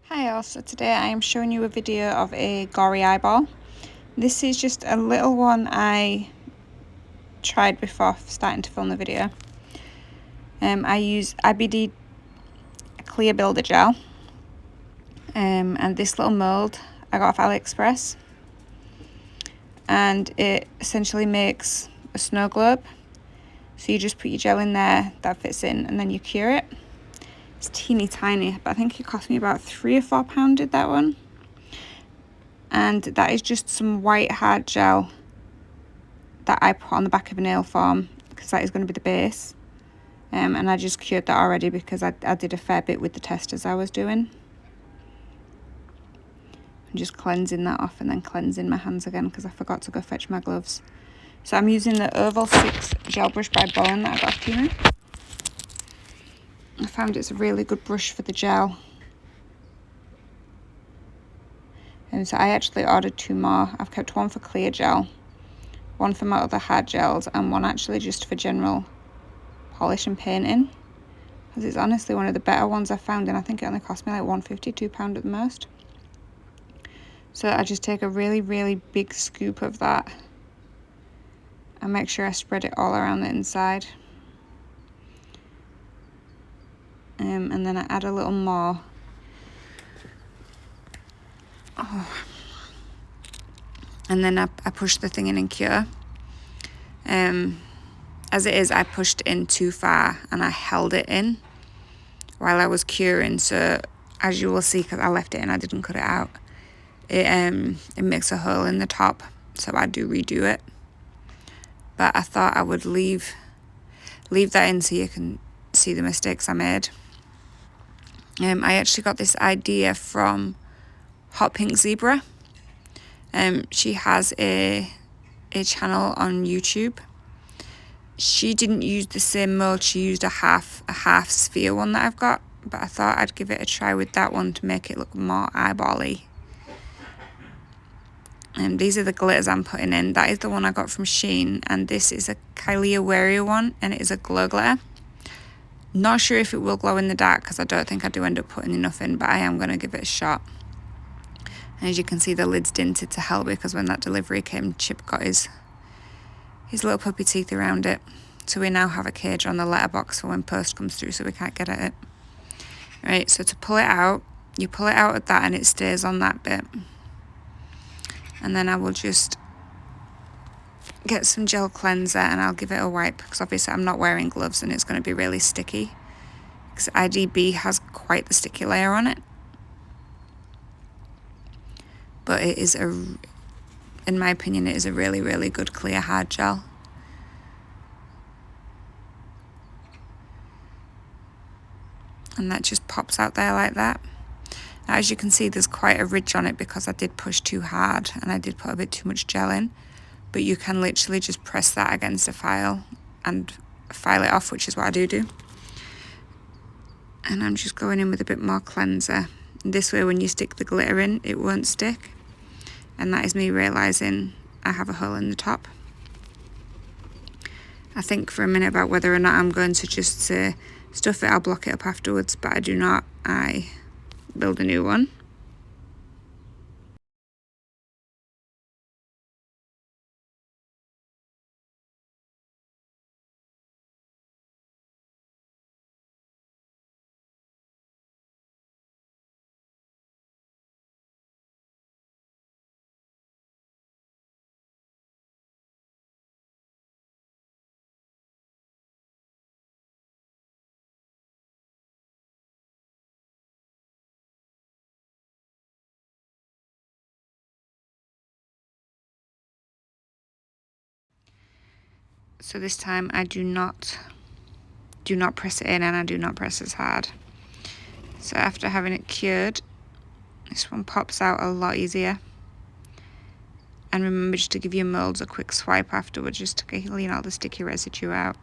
Hi all, so today I am showing you a video of a gory eyeball. This is just a little one I tried before starting to film the video. I use IBD clear builder gel and this little mould I got off AliExpress, and it essentially makes a snow globe. So you just put your gel in there, that fits in, and then you cure it. It's teeny tiny, but I think it cost me about £3 or £4 did that one. And that is just some white hard gel that I put on the back of a nail form, because that is going to be the base. And I just cured that already because I did a fair bit with the testers I was doing. I'm just cleansing that off and then cleansing my hands again because I forgot to go fetch my gloves. So I'm using the Oval 6 gel brush by Bowen that I got off Temu. I found it's a really good brush for the gel. And so I actually ordered 2 more. I've kept one for clear gel, one for my other hard gels, and one actually just for general polish and painting, because it's honestly one of the better ones I've found, and I think it only cost me like £1.50, £2 at the most. So I just take a really big scoop of that and make sure I spread it all around the inside, and then I add a little more. And then I push the thing in and cure. As it is, I pushed in too far and I held it in while I was curing, so as you will see, because I left it in, I didn't cut it out, it makes a hole in the top, so I do redo it. But I thought I would leave that in so you can see the mistakes I made. I actually got this idea from Hotpinkzebrapolish. She has a channel on YouTube. She didn't use the same mold, she used a half sphere one that I've got, but I thought I'd give it a try with that one to make it look more eyeball-y. And these are the glitters I'm putting in. That is the one I got from Shein, and this is a Kylie Warrior one, and it is a glow glitter. Not sure if it will glow in the dark because I don't think I do end up putting enough in, but I am going to give it a shot. And as you can see, the lid's dinted to hell because when that delivery came, Chip got his little puppy teeth around it. So we now have a cage on the letterbox for when post comes through so we can't get at it. Right, so to pull it out, you pull it out of that and it stays on that bit. And then I will just get some gel cleanser and I'll give it a wipe, because obviously I'm not wearing gloves and it's going to be really sticky, because IDB has quite the sticky layer on it. But it is in my opinion, it is a really good clear hard gel. And that just pops out there like that. Now, as you can see, there's quite a ridge on it because I did push too hard and I did put a bit too much gel in. But you can literally just press that against a file and file it off, which is what I do. And I'm just going in with a bit more cleanser. And this way, when you stick the glitter in, it won't stick. And that is me realising I have a hole in the top. I think for a minute about whether or not I'm going to just stuff it, I'll block it up afterwards, but I do not. I build a new one. So this time I do not press it in, and I do not press as hard. So after having it cured, this one pops out a lot easier. And remember just to give your moulds a quick swipe afterwards, just to clean all the sticky residue out.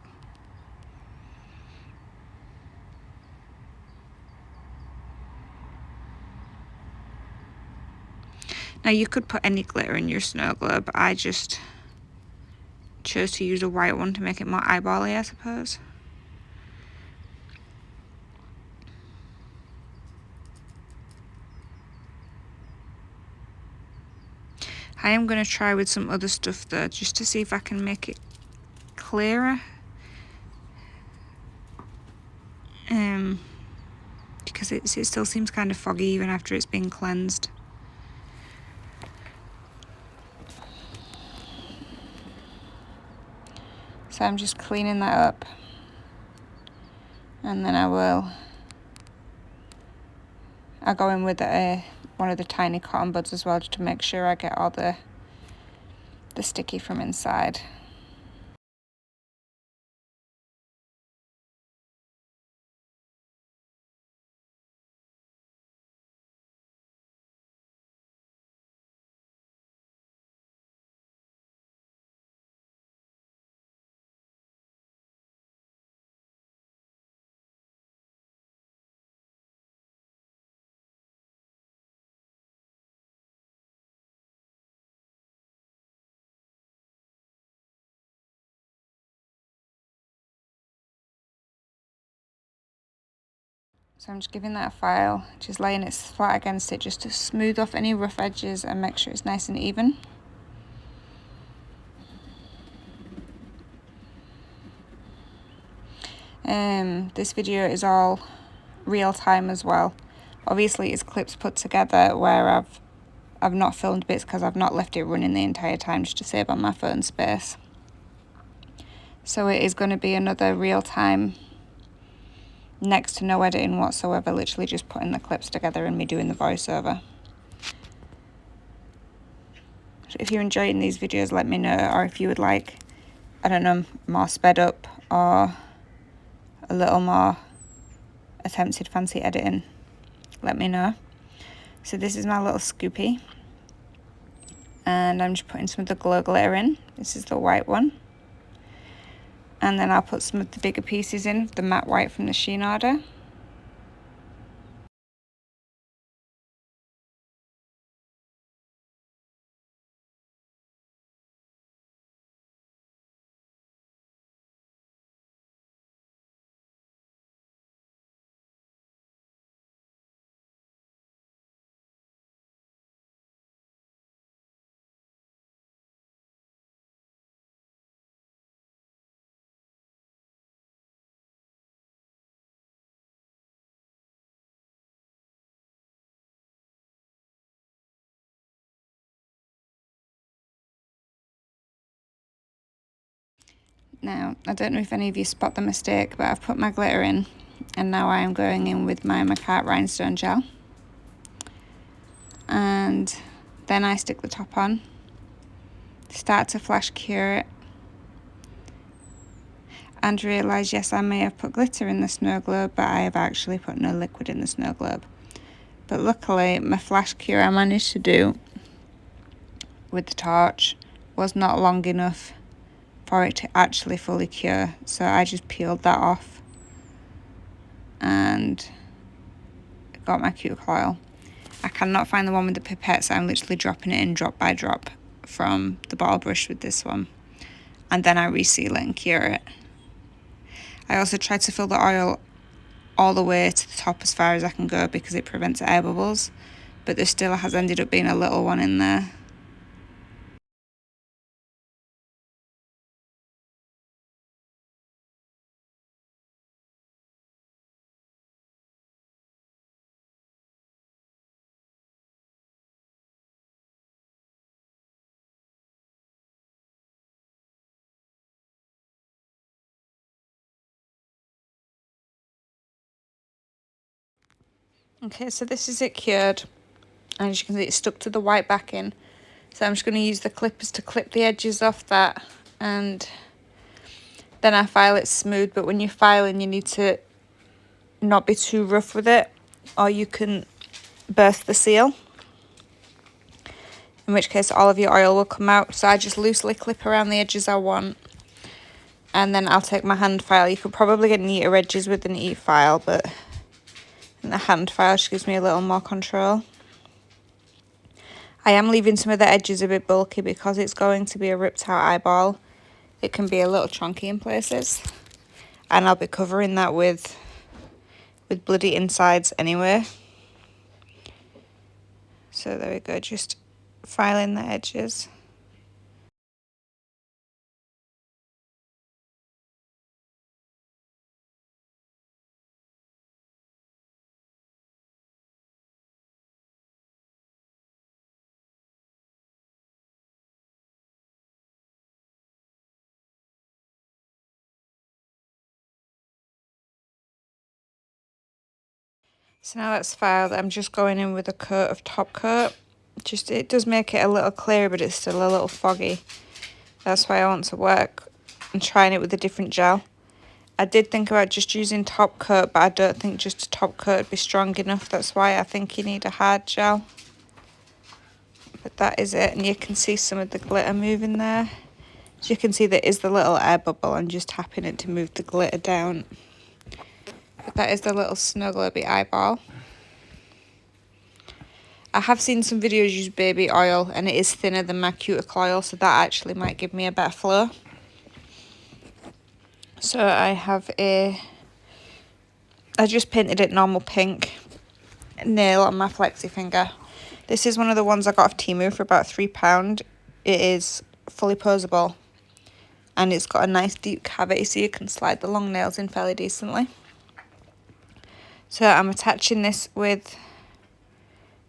Now you could put any glitter in your snow globe, but I just chose to use a white one to make it more eyeball-y, I suppose. I am going to try with some other stuff though, just to see if I can make it clearer. Because it still seems kind of foggy even after it's been cleansed. So I'm just cleaning that up, and then I'll go in with one of the tiny cotton buds as well, just to make sure I get all the sticky from inside. So I'm just giving that a file, just laying it flat against it just to smooth off any rough edges and make sure it's nice and even. This video is all real time as well. Obviously it's clips put together where I've not filmed bits because I've not left it running the entire time just to save on my phone space. So it is going to be another real time, next to no editing whatsoever, literally just putting the clips together and me doing the voiceover. So if you're enjoying these videos, let me know, or if you would like, I don't know, more sped up or a little more attempted fancy editing, let me know. So this is my little scoopy, and I'm just putting some of the glow glitter in. This is the white one. And then I'll put some of the bigger pieces in, the matte white from the Shein order. Now, I don't know if any of you spot the mistake, but I've put my glitter in, and now I am going in with my Macart rhinestone gel. And then I stick the top on, start to flash cure it, and realise, yes, I may have put glitter in the snow globe, but I have actually put no liquid in the snow globe. But luckily, my flash cure I managed to do with the torch was not long enough for it to actually fully cure, so I just peeled that off and got my cuticle oil. I cannot find the one with the pipette, so I'm literally dropping it in drop by drop from the bottle brush with this one, and then I reseal it and cure it. I also tried to fill the oil all the way to the top as far as I can go because it prevents air bubbles, but there still has ended up being a little one in there. Okay, so this is it cured, and as you can see it's stuck to the white backing, so I'm just going to use the clippers to clip the edges off that, and then I file it smooth. But when you're filing, you need to not be too rough with it, or you can burst the seal, in which case all of your oil will come out. So I just loosely clip around the edges I want, and then I'll take my hand file. You could probably get neater edges with an e-file, but the hand file just gives me a little more control. I am leaving some of the edges a bit bulky because it's going to be a ripped out eyeball. It can be a little chunky in places, and I'll be covering that with bloody insides anyway. So there we go, just filing the edges. So now that's filed, I'm just going in with a coat of top coat. Just, it does make it a little clearer, but it's still a little foggy. That's why I want to work and trying it with a different gel. I did think about just using top coat, but I don't think just a top coat would be strong enough. That's why I think you need a hard gel. But that is it, and you can see some of the glitter moving there. As you can see, there is the little air bubble. I'm just tapping it to move the glitter down. But that is the little snow globy eyeball. I have seen some videos use baby oil, and it is thinner than my cuticle oil, so that actually might give me a better flow. So I just painted it normal pink nail on my flexi finger. This is one of the ones I got off Temu for about £3. It is fully posable, and it's got a nice deep cavity, so you can slide the long nails in fairly decently. So I'm attaching this with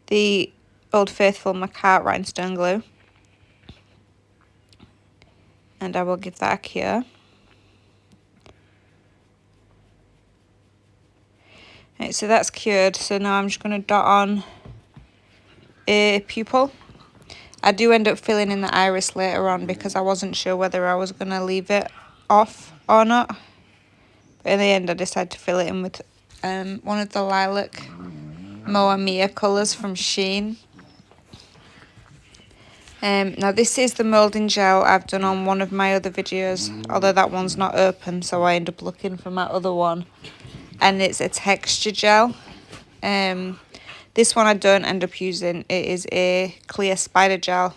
the Old Faithful Macart rhinestone glue, and I will give that a cure. Right, so that's cured, so now I'm just going to dot on a pupil. I do end up filling in the iris later on because I wasn't sure whether I was going to leave it off or not. But in the end I decided to fill it in with one of the lilac Moa Mia colours from Shein. Now this is the moulding gel I've done on one of my other videos, although that one's not open, so I end up looking for my other one. And it's a texture gel. This one I don't end up using. It is a clear spider gel.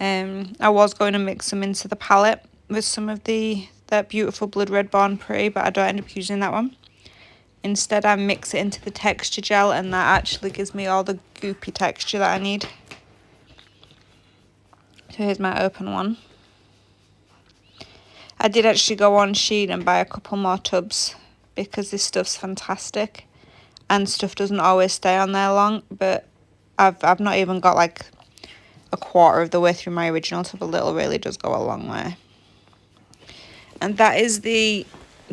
I was going to mix them into the palette with some of that beautiful Blood Red Born Pretty, but I don't end up using that one. Instead I mix it into the texture gel, and that actually gives me all the goopy texture that I need. So here's my open one. I did actually go on Shein and buy a couple more tubs because this stuff's fantastic, and stuff doesn't always stay on there long, but I've not even got like a quarter of the way through my original tub. A little really does go a long way. And that is the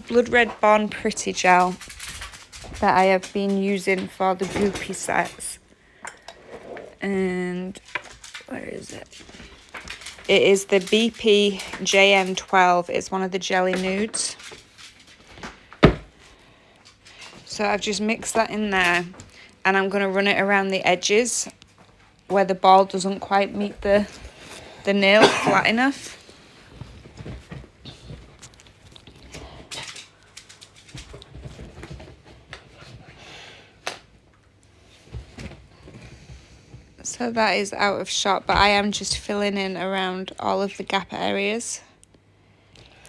Blood Red Born Pretty gel that I have been using for the goopy sets. And where is it? It is the BP JN12. It's one of the jelly nudes. So I've just mixed that in there, and I'm going to run it around the edges where the ball doesn't quite meet the nail flat enough. So that is out of shot, but I am just filling in around all of the gap areas.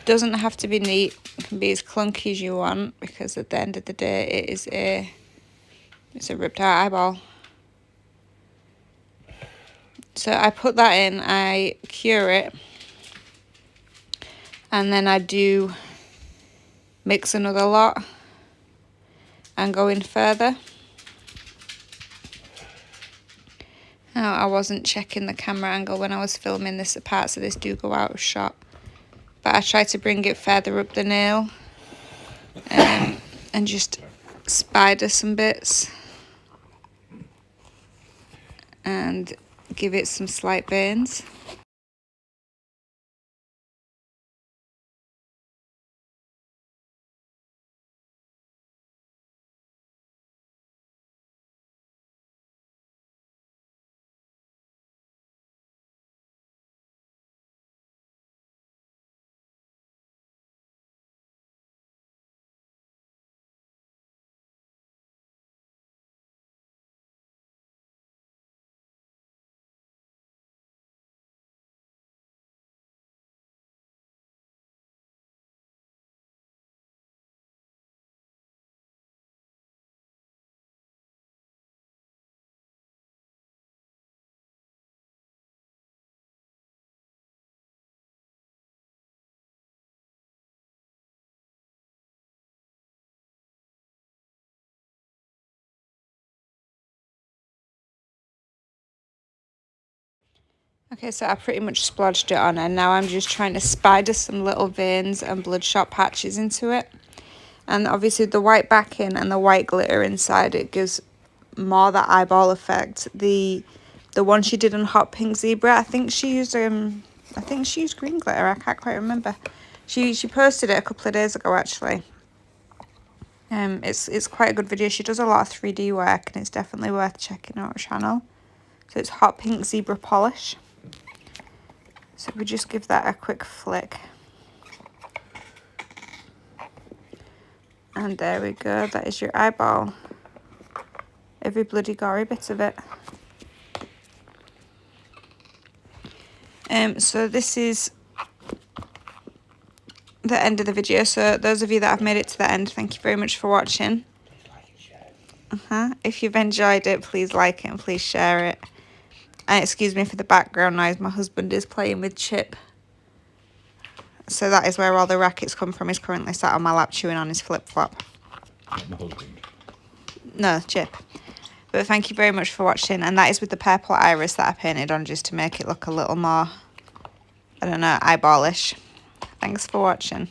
Doesn't have to be neat, it can be as clunky as you want, because at the end of the day it's a ripped out eyeball. So I put that in, I cure it, and then I do mix another lot and go in further. Now, I wasn't checking the camera angle when I was filming this, parts of this do go out of shot. But I try to bring it further up the nail and just spider some bits and give it some slight burns. Okay, so I pretty much splodged it on, and now I'm just trying to spider some little veins and bloodshot patches into it. And obviously the white backing and the white glitter inside, it gives more that eyeball effect. The one she did on Hot Pink Zebra, I think she used green glitter. I can't quite remember. She posted it a couple of days ago actually. It's quite a good video. She does a lot of 3D work, and it's definitely worth checking out her channel. So it's Hotpinkzebrapolish. So we just give that a quick flick. And there we go, that is your eyeball. Every bloody gory bit of it. So this is the end of the video. So those of you that have made it to the end, thank you very much for watching. If you've enjoyed it, please like it and please share it. And excuse me for the background noise, my husband is playing with Chip. So that is where all the rackets come from. He's currently sat on my lap chewing on his flip-flop. My husband. No, Chip. But thank you very much for watching. And that is with the purple iris that I painted on, just to make it look a little more, I don't know, eyeballish. Thanks for watching.